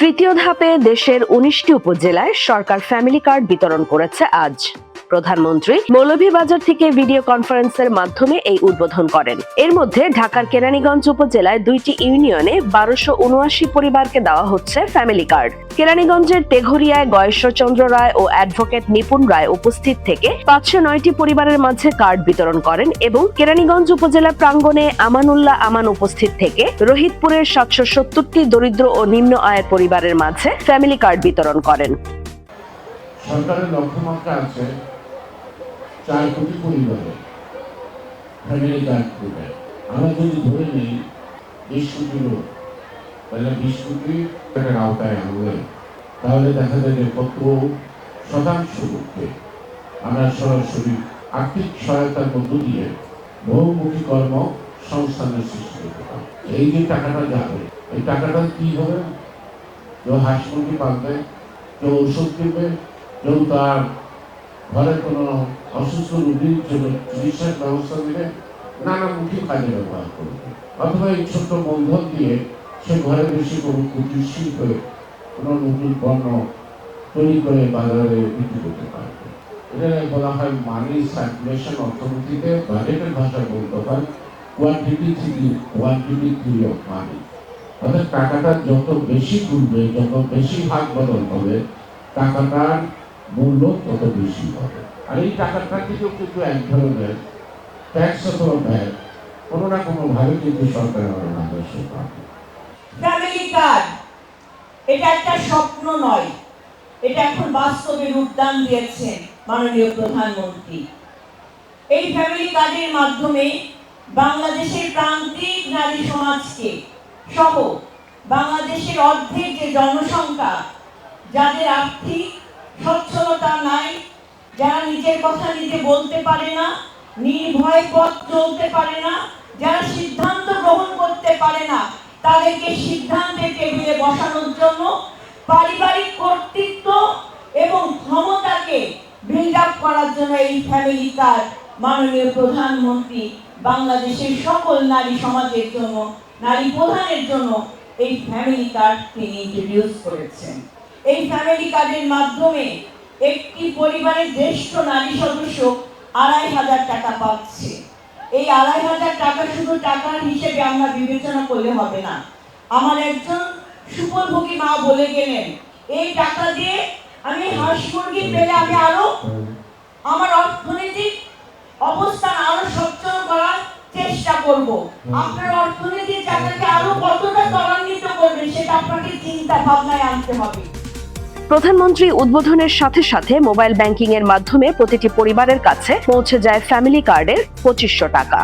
তৃতীয় ধাপে দেশের ১৯টি উপজেলায় সরকার ফ্যামিলি কার্ড বিতরণ করেছে আজ। প্রধানমন্ত্রী মৌলভীবাজার থেকে ভিডিও কনফারেন্সের মাধ্যমে এই উদ্বোধন করেন। এর মধ্যে ঢাকার কেরানীগঞ্জ উপজেলায় ২টি ইউনিয়নে ১২৭৯ পরিবারকে দেওয়া হচ্ছে ফ্যামিলি কার্ড। কেরানীগঞ্জের তেঘরিয়ায় গয়েশ্বরচন্দ্র রায় ও অ্যাডভোকেট নিপুণ রায় উপস্থিত থেকে ৫০৯টি পরিবারের মাঝে কার্ড বিতরণ করেন এবং কেরানীগঞ্জ উপজেলা প্রাঙ্গণে আমানুল্লাহ আমান উপস্থিত থেকে রোহিতপুরের ৭৭০টি দরিদ্র ও নিম্ন আয়ের পরিবারের মাঝে ফ্যামিলি কার্ড বিতরণ করেন। সরকারের লক্ষ্যমাত্রা আছে ৪ কোটি পরিবারে ফ্যামিলি কার্ড দেবে। আমরা যদি ধরে নিই ২০ কোটি লোক, তাহলে ২০ কোটি টাকার আওতায় আনলে তাহলে দেখা যায় যে কত শতাংশ লোককে আমরা সরাসরি আর্থিক সহায়তার মধ্য দিয়ে বহুমুখী কর্মসংস্থানের সৃষ্টি করতে পারি। এই যে টাকাটা যাবে, এই টাকাটা কি হবে? কেউ হাঁস মুরগি পালবে, কেউ ওষুধ কিনবে, কেউ তার ঘরে কোনো অসুস্থ রোগীর জন্য চিকিৎসার ব্যবস্থা দিলে নানামুখী কাজে ব্যবহার করবে, অথবা এই ছোট্ট মূলধন দিয়ে সে ঘরে বেশি কোনো কুটির শিল্পে কোনো নতুন পণ্য তৈরি করে বাজারে বিক্রি করতে পারবে। এটা বলা হয় মানি সার্কুলেশন। অর্থনীতিতে বাজেটের ভাষায় বলতে হয় কোয়ান্টিটি অফ মানি। অর্থাৎ টাকাটা যত বেশি ঘুরবে, যত বেশি ভাগ বদল হবে, টাকাটার মূল্য তত বেশি হবে। আর এই টাকাটা থেকেও কিন্তু এক ধরনের ট্যাক্স অথবা ব্যয় কোনো না কোনো ভাবে কিন্তু সরকারের রাজস্ব পাবে। ফ্যামিলি কার্ড এটা একটা স্বপ্ন নয়, এটা এখন বাস্তবে রূপদান দিয়েছেন মাননীয় প্রধানমন্ত্রী। এই ফ্যামিলি কার্ডের মাধ্যমে বাংলাদেশের প্রান্তিক নারী সমাজকে সহ বাংলাদেশের অর্ধেক যে জনসংখ্যা, যাদের আর্থিক সচ্ছলতা নাই, যারা নিজের কথা নিজে বলতে পারে না, নির্ভয় পথ চলতে পারে না, যারা সিদ্ধান্ত গ্রহণ করতে পারে না, তাদেরকে সিদ্ধান্তের টেবিলে বসানোর জন্য পারিবারিক কর্তৃত্ব এবং ক্ষমতাকে বিল্ড আপ করার জন্য এই ফ্যামিলি কার্ড মাননীয় প্রধানমন্ত্রী বাংলাদেশের সকল নারী সমাজের জন্য, নারী প্রধানের জন্য এই ফ্যামিলি কার্ড তিনি ইন্ট্রোডিউস করেছেন। এই ফ্যামিলি কার্ডের মাধ্যমে একটি পরিবারের জ্যেষ্ঠ নারী সদস্য ২৫০০ টাকা পাচ্ছে। এই ২৫০০ টাকা শুধু টাকার হিসেবে আমরা বিবেচনা করলে হবে না। আমার একজন সুফলভোগী মা বলে গেলেন, এই টাকা দিয়ে আমি হাঁস মুরগি পেলে আমি আরো আমার অর্থনৈতিক অবস্থান আরো সচ্ছল করার চেষ্টা করব। আপনার অর্থনৈতিক জায়গাকে আরো কতটা ত্বরান্বিত করবে সেটা আপনাকে চিন্তা ভাবনায় আনতে হবে। প্রধানমন্ত্রী উদ্বোধনের সাথে সাথে মোবাইল ব্যাংকিং এর মাধ্যমে প্রতিটি পরিবারের কাছে পৌঁছে যায় ফ্যামিলি কার্ডের ২৫০০ টাকা।